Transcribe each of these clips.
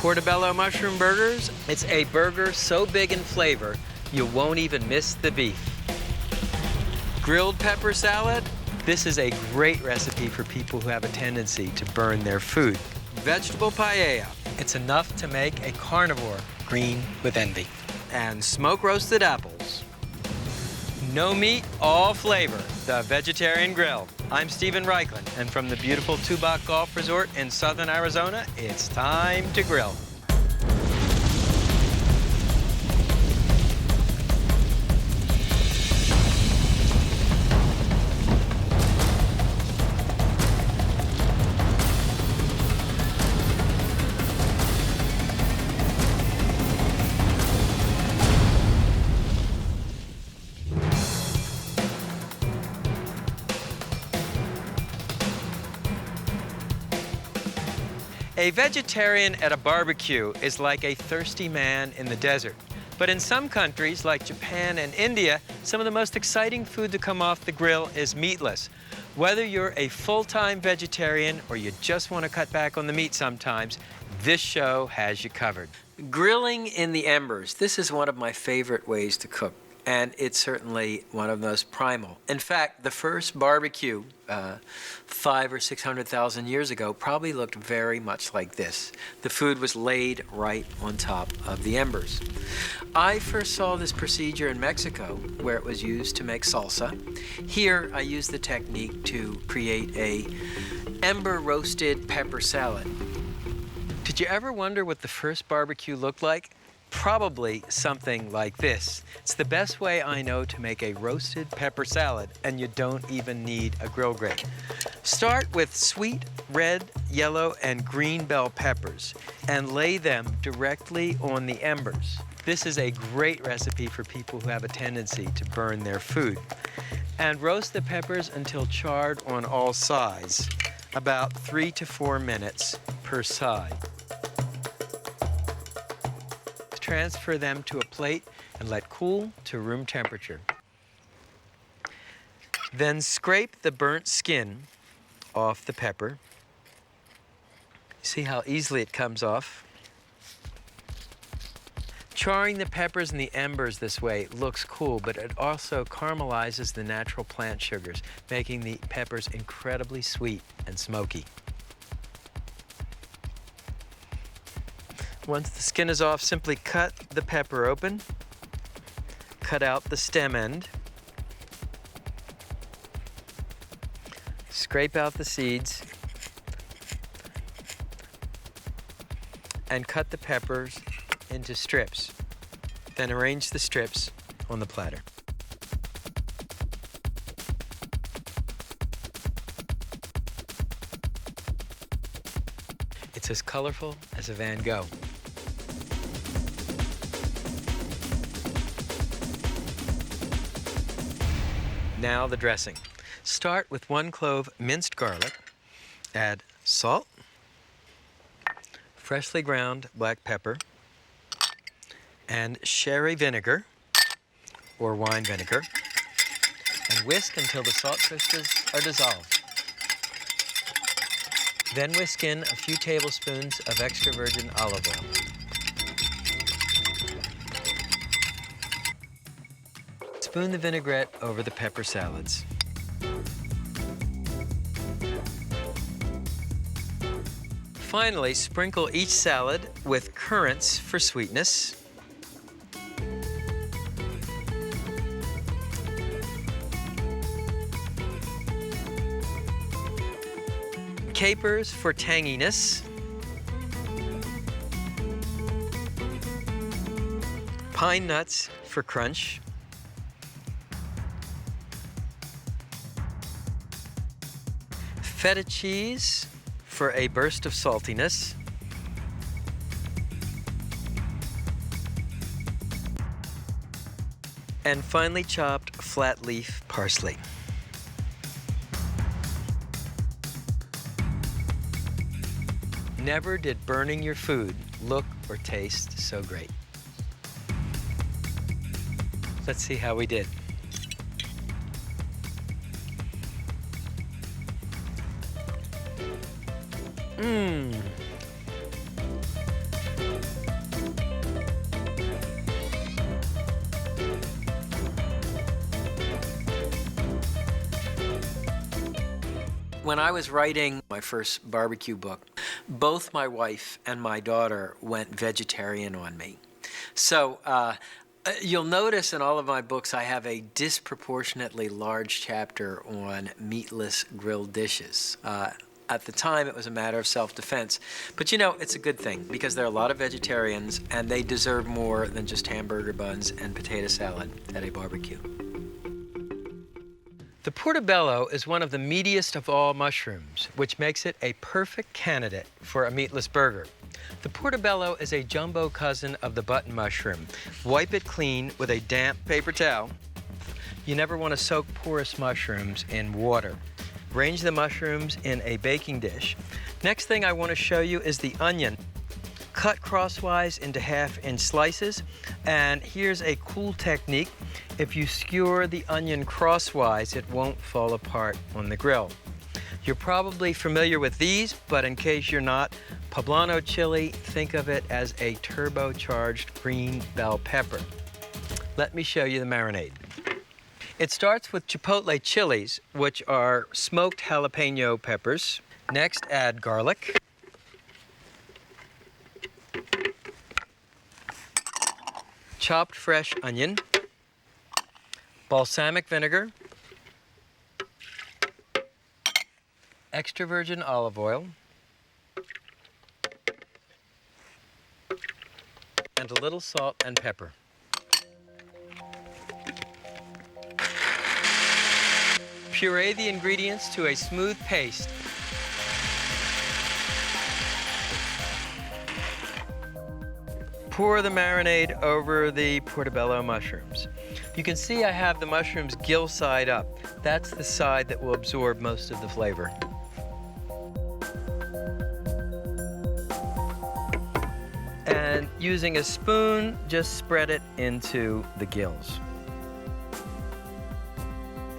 Portobello mushroom burgers. It's a burger so big in flavor, you won't even miss the beef. Grilled pepper salad. This is a great recipe for people who have a tendency to burn their food. Vegetable paella. It's enough to make a carnivore green with envy. And smoke roasted apples. No meat, all flavor. The Vegetarian Grill. I'm Stephen Raichlen, and from the beautiful Tubac Golf Resort in southern Arizona, it's time to grill. A vegetarian at a barbecue is like a thirsty man in the desert. But in some countries, like Japan and India, some of the most exciting food to come off the grill is meatless. Whether you're a full-time vegetarian or you just want to cut back on the meat sometimes, this show has you covered. Grilling in the embers. This is one of my favorite ways to cook, and it's certainly one of the most primal. In fact, the first barbecue 500,000 or 600,000 years ago probably looked very much like this. The food was laid right on top of the embers. I first saw this procedure in Mexico, where it was used to make salsa. Here, I used the technique to create a ember roasted pepper salad. Did you ever wonder what the first barbecue looked like? Probably something like this. It's the best way I know to make a roasted pepper salad, and you don't even need a grill grate. Start with sweet red, yellow, and green bell peppers and lay them directly on the embers. This is a great recipe for people who have a tendency to burn their food. And roast the peppers until charred on all sides, about 3 to 4 minutes per side. Transfer them to a plate and let cool to room temperature. Then scrape the burnt skin off the pepper. See how easily it comes off? Charring the peppers in the embers this way looks cool, but it also caramelizes the natural plant sugars, making the peppers incredibly sweet and smoky. Once the skin is off, simply cut the pepper open, cut out the stem end, scrape out the seeds, and cut the peppers into strips. Then arrange the strips on the platter. It's as colorful as a Van Gogh. Now the dressing. Start with 1 clove minced garlic. Add salt, freshly ground black pepper, and sherry vinegar, or wine vinegar, and whisk until the salt crystals are dissolved. Then whisk in a few tablespoons of extra virgin olive oil. Spoon the vinaigrette over the pepper salads. Finally, sprinkle each salad with currants for sweetness. Capers for tanginess. Pine nuts for crunch. Feta cheese for a burst of saltiness. And finely chopped flat leaf parsley. Never did burning your food look or taste so great. Let's see how we did. When I was writing my first barbecue book, both my wife and my daughter went vegetarian on me. So you'll notice in all of my books I have a disproportionately large chapter on meatless grilled dishes. At the time, it was a matter of self-defense. But you know, it's a good thing because there are a lot of vegetarians and they deserve more than just hamburger buns and potato salad at a barbecue. The Portobello is one of the meatiest of all mushrooms, which makes it a perfect candidate for a meatless burger. The Portobello is a jumbo cousin of the button mushroom. Wipe it clean with a damp paper towel. You never want to soak porous mushrooms in water. Arrange the mushrooms in a baking dish. Next thing I want to show you is the onion. Cut crosswise into half-inch slices, and here's a cool technique. If you skewer the onion crosswise, it won't fall apart on the grill. You're probably familiar with these, but in case you're not, poblano chili, think of it as a turbocharged green bell pepper. Let me show you the marinade. It starts with chipotle chilies, which are smoked jalapeno peppers. Next, add garlic. Chopped fresh onion, balsamic vinegar, extra virgin olive oil, and a little salt and pepper. Puree the ingredients to a smooth paste. Pour the marinade over the Portobello mushrooms. You can see I have the mushrooms gill side up. That's the side that will absorb most of the flavor. And using a spoon, just spread it into the gills.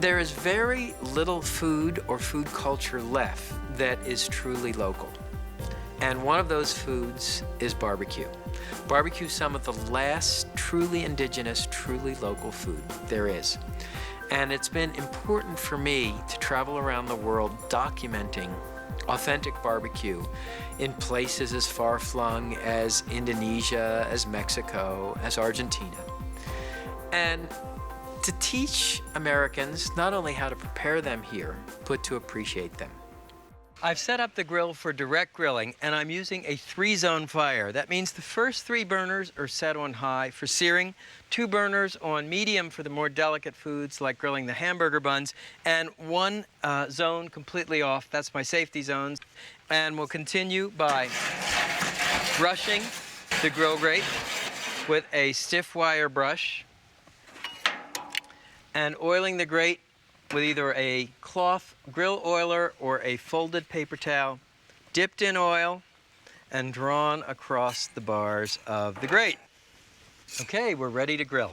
There is very little food or food culture left that is truly local. And one of those foods is barbecue. Barbecue is some of the last truly indigenous, truly local food there is. And it's been important for me to travel around the world documenting authentic barbecue in places as far-flung as Indonesia, as Mexico, as Argentina. And to teach Americans not only how to prepare them here, but to appreciate them. I've set up the grill for direct grilling, and I'm using a 3-zone fire. That means the first 3 burners are set on high for searing, 2 burners on medium for the more delicate foods like grilling the hamburger buns, and 1 zone completely off. That's my safety zones. And we'll continue by brushing the grill grate with a stiff wire brush and oiling the grate with either a cloth grill oiler or a folded paper towel, dipped in oil and drawn across the bars of the grate. Okay, we're ready to grill.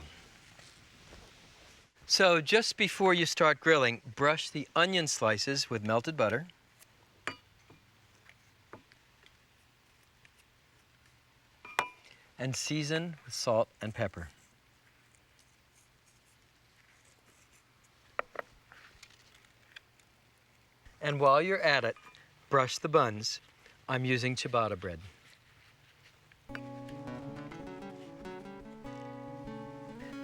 So just before you start grilling, brush the onion slices with melted butter. And season with salt and pepper. And while you're at it, brush the buns. I'm using ciabatta bread.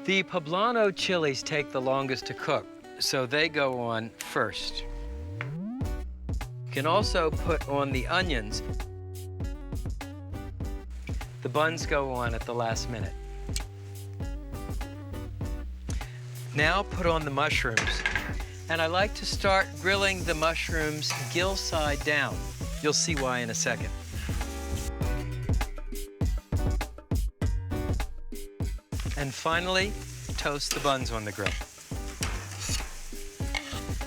The poblano chilies take the longest to cook, so they go on first. You can also put on the onions. The buns go on at the last minute. Now put on the mushrooms. And I like to start grilling the mushrooms gill side down. You'll see why in a second. And finally, toast the buns on the grill.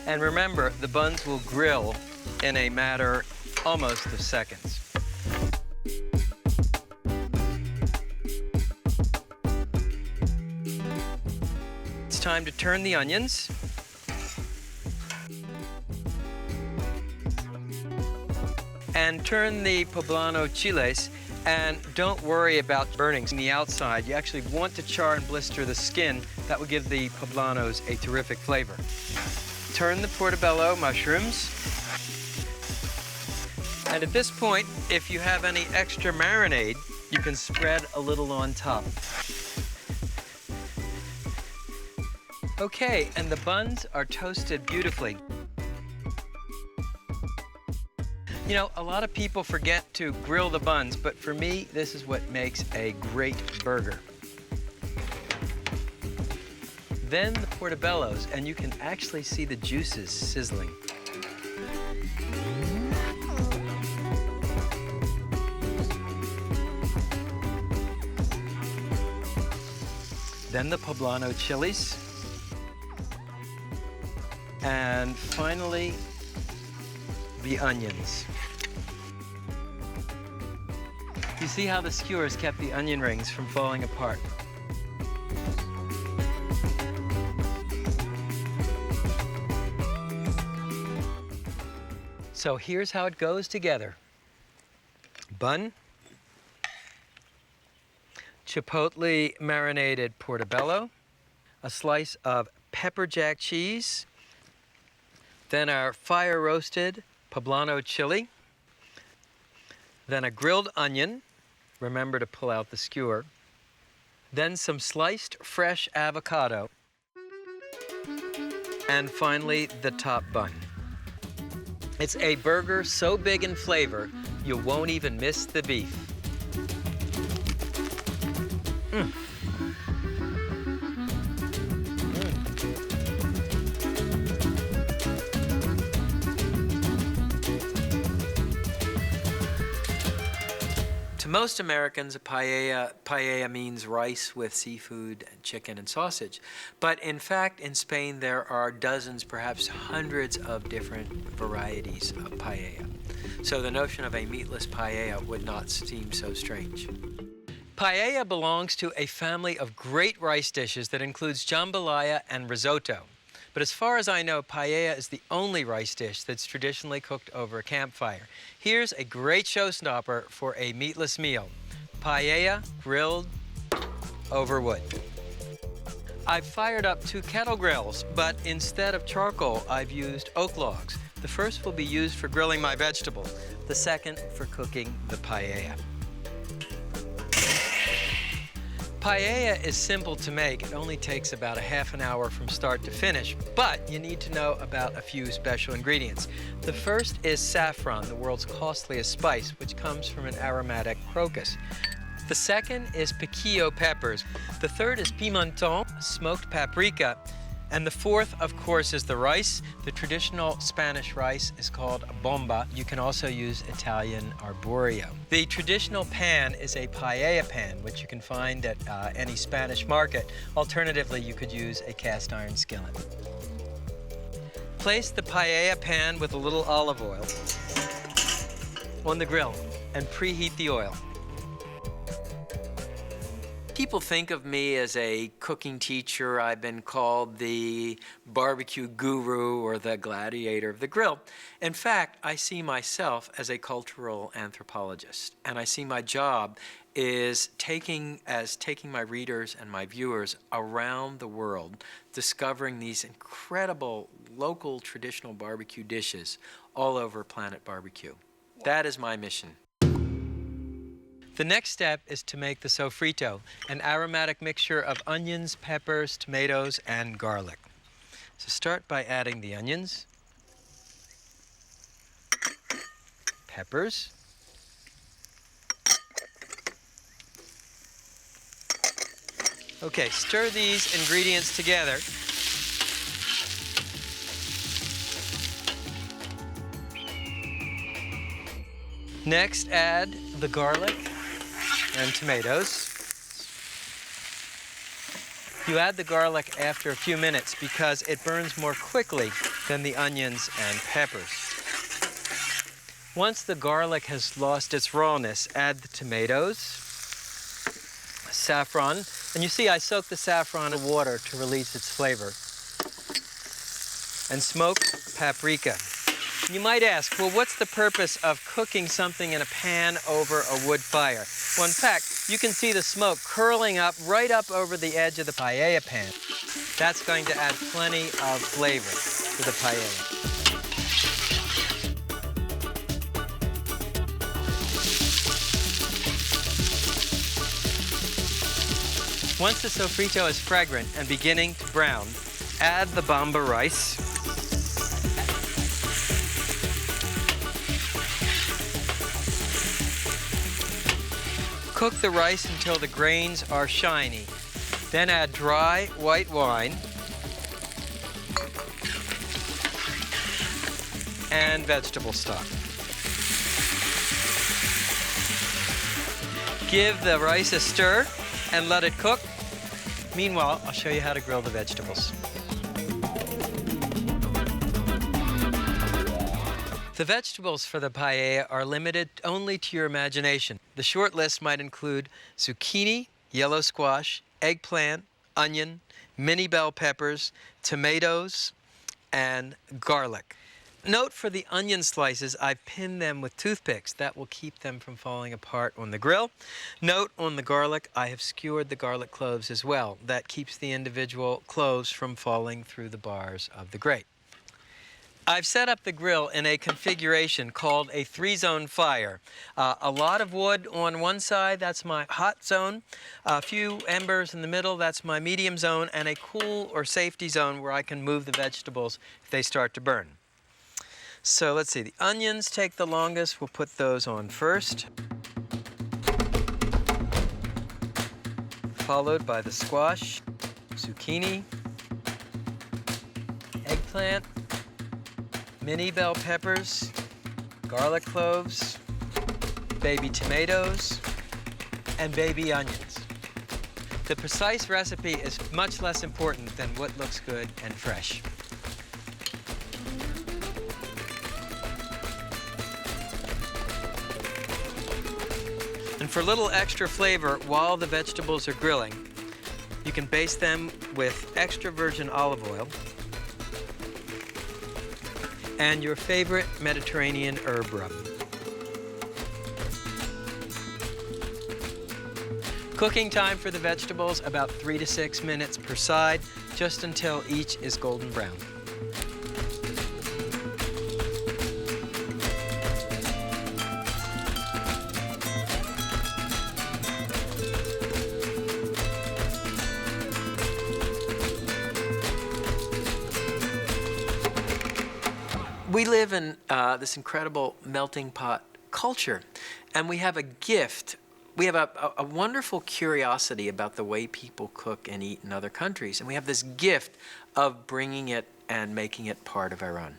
And remember, the buns will grill in a matter almost of seconds. It's time to turn the onions. And turn the poblano chiles, and don't worry about burning the outside. You actually want to char and blister the skin. That will give the poblanos a terrific flavor. Turn the portobello mushrooms. And at this point, if you have any extra marinade, you can spread a little on top. Okay, and the buns are toasted beautifully. You know, a lot of people forget to grill the buns, but for me, this is what makes a great burger. Then the portobellos, and you can actually see the juices sizzling. Then the poblano chilies. And finally, the onions. You see how the skewers kept the onion rings from falling apart. So here's how it goes together. Bun, chipotle marinated portobello, a slice of pepper jack cheese, then our fire roasted poblano chili, then a grilled onion, remember to pull out the skewer, then some sliced fresh avocado, and finally the top bun. It's a burger so big in flavor, you won't even miss the beef. To most Americans, a paella means rice with seafood and chicken and sausage. But in fact, in Spain, there are dozens, perhaps hundreds of different varieties of paella. So the notion of a meatless paella would not seem so strange. Paella belongs to a family of great rice dishes that includes jambalaya and risotto. But as far as I know, paella is the only rice dish that's traditionally cooked over a campfire. Here's a great showstopper for a meatless meal: paella grilled over wood. I've fired up 2 kettle grills, but instead of charcoal, I've used oak logs. The first will be used for grilling my vegetables, the second for cooking the paella. Paella is simple to make. It only takes about a half an hour from start to finish, but you need to know about a few special ingredients. The first is saffron, the world's costliest spice, which comes from an aromatic crocus. The second is piquillo peppers. The third is pimenton, smoked paprika. And the fourth, of course, is the rice. The traditional Spanish rice is called bomba. You can also use Italian arborio. The traditional pan is a paella pan, which you can find at any Spanish market. Alternatively, you could use a cast iron skillet. Place the paella pan with a little olive oil on the grill and preheat the oil. People think of me as a cooking teacher. I've been called the barbecue guru or the gladiator of the grill. In fact, I see myself as a cultural anthropologist, and I see my job is taking my readers and my viewers around the world, discovering these incredible local traditional barbecue dishes all over Planet Barbecue. That is my mission. The next step is to make the sofrito, an aromatic mixture of onions, peppers, tomatoes, and garlic. So start by adding the onions, peppers, okay, stir these ingredients together. Next, add the garlic and tomatoes. You add the garlic after a few minutes because it burns more quickly than the onions and peppers. Once the garlic has lost its rawness, add the tomatoes, saffron, and you see I soak the saffron in water to release its flavor, and smoked paprika. You might ask, well, what's the purpose of cooking something in a pan over a wood fire? Well, in fact, you can see the smoke curling up right up over the edge of the paella pan. That's going to add plenty of flavor to the paella. Once the sofrito is fragrant and beginning to brown, add the bamba rice. Cook the rice until the grains are shiny. Then add dry white wine and vegetable stock. Give the rice a stir and let it cook. Meanwhile, I'll show you how to grill the vegetables. The vegetables for the paella are limited only to your imagination. The short list might include zucchini, yellow squash, eggplant, onion, mini bell peppers, tomatoes, and garlic. Note for the onion slices, I've pinned them with toothpicks. That will keep them from falling apart on the grill. Note on the garlic, I have skewered the garlic cloves as well. That keeps the individual cloves from falling through the bars of the grate. I've set up the grill in a configuration called a 3-zone fire. A lot of wood on one side, that's my hot zone. A few embers in the middle, that's my medium zone, and a cool or safety zone where I can move the vegetables if they start to burn. So let's see, the onions take the longest. We'll put those on first. Followed by the squash, zucchini, eggplant, mini bell peppers, garlic cloves, baby tomatoes, and baby onions. The precise recipe is much less important than what looks good and fresh. And for a little extra flavor while the vegetables are grilling, you can baste them with extra virgin olive oil and your favorite Mediterranean herb rub. Cooking time for the vegetables, about 3 to 6 minutes per side, just until each is golden brown. We live in this incredible melting pot culture, and we have a gift. We have a wonderful curiosity about the way people cook and eat in other countries, and we have this gift of bringing it and making it part of our own.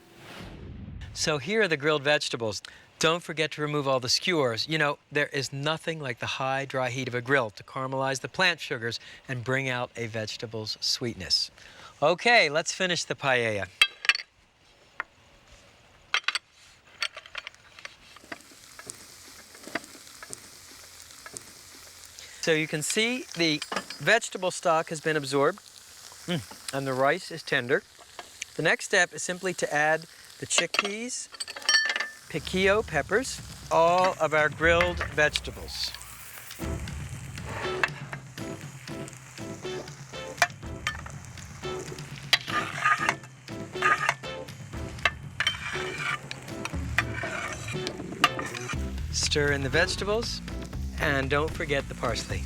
So here are the grilled vegetables. Don't forget to remove all the skewers. You know, there is nothing like the high, dry heat of a grill to caramelize the plant sugars and bring out a vegetable's sweetness. Okay, let's finish the paella. So you can see the vegetable stock has been absorbed, and the rice is tender. The next step is simply to add the chickpeas, piquillo peppers, all of our grilled vegetables. Stir in the vegetables. And don't forget the parsley.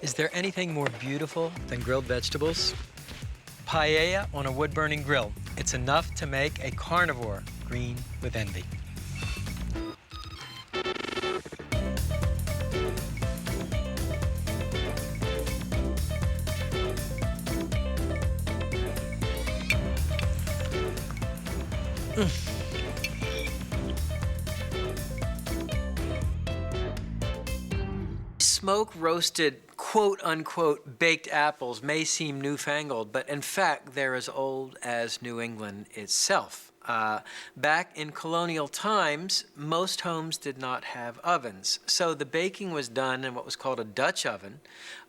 Is there anything more beautiful than grilled vegetables? Paella on a wood-burning grill. It's enough to make a carnivore green with envy. Smoke-roasted, quote-unquote, baked apples may seem newfangled, but in fact, they're as old as New England itself. Back in colonial times, most homes did not have ovens, so the baking was done in what was called a Dutch oven,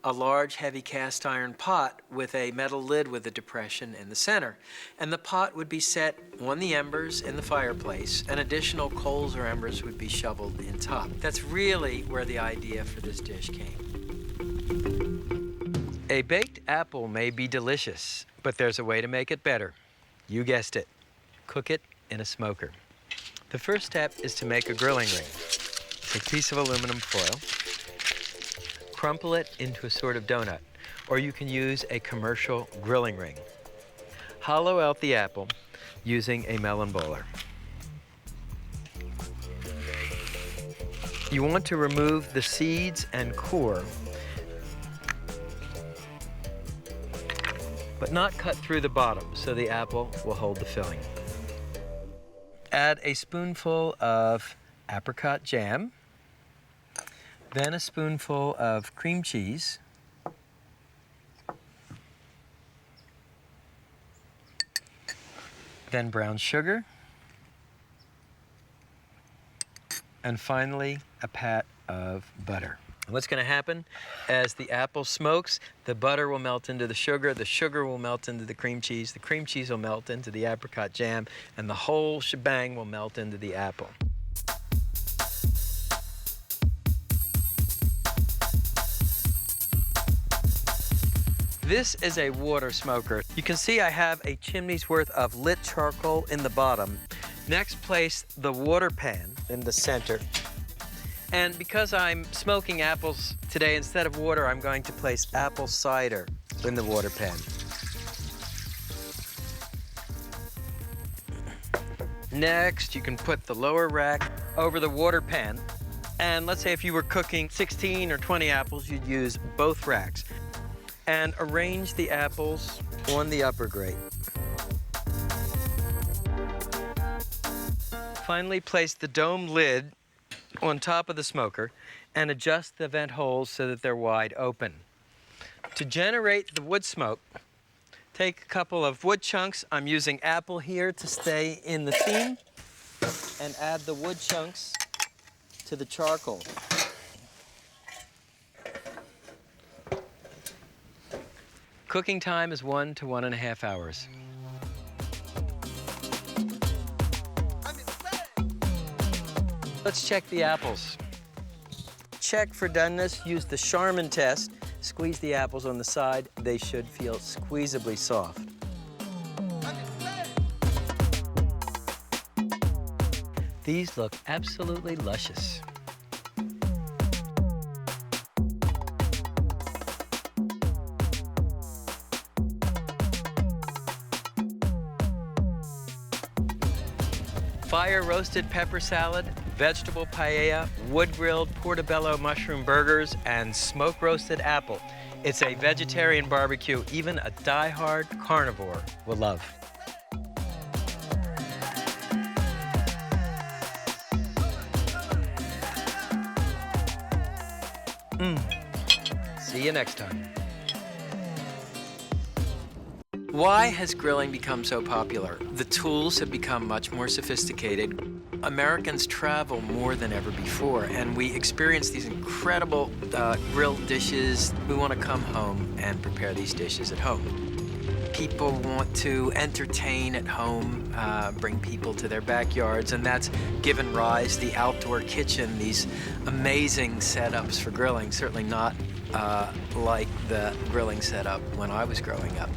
a large, heavy cast iron pot with a metal lid with a depression in the center. And the pot would be set on the embers in the fireplace, and additional coals or embers would be shoveled in top. That's really where the idea for this dish came. A baked apple may be delicious, but there's a way to make it better. You guessed it. Cook it in a smoker. The first step is to make a grilling ring. Take a piece of aluminum foil, crumple it into a sort of donut, or you can use a commercial grilling ring. Hollow out the apple using a melon bowler. You want to remove the seeds and core, but not cut through the bottom so the apple will hold the filling. Add a spoonful of apricot jam, then a spoonful of cream cheese, then brown sugar, and finally a pat of butter. What's going to happen as the apple smokes, the butter will melt into the sugar will melt into the cream cheese will melt into the apricot jam, and the whole shebang will melt into the apple. This is a water smoker. You can see I have a chimney's worth of lit charcoal in the bottom. Next, place the water pan in the center. And because I'm smoking apples today, instead of water, I'm going to place apple cider in the water pan. Next, you can put the lower rack over the water pan. And let's say if you were cooking 16 or 20 apples, you'd use both racks. And arrange the apples on the upper grate. Finally, place the dome lid on top of the smoker and adjust the vent holes so that they're wide open. To generate the wood smoke, take a couple of wood chunks. I'm using apple here to stay in the theme, and add the wood chunks to the charcoal. Cooking time is 1 to 1.5 hours. Let's check the apples. Check for doneness, use the Charmin test. Squeeze the apples on the side. They should feel squeezably soft. These look absolutely luscious. Fire-roasted pepper salad, vegetable paella, wood-grilled portobello mushroom burgers, and smoke-roasted apple. It's a vegetarian barbecue even a die-hard carnivore will love. See you next time. Why has grilling become so popular? The tools have become much more sophisticated. Americans travel more than ever before, and we experience these incredible grilled dishes. We want to come home and prepare these dishes at home. People want to entertain at home, bring people to their backyards, and that's given rise to the outdoor kitchen, these amazing setups for grilling, certainly not like the grilling setup when I was growing up.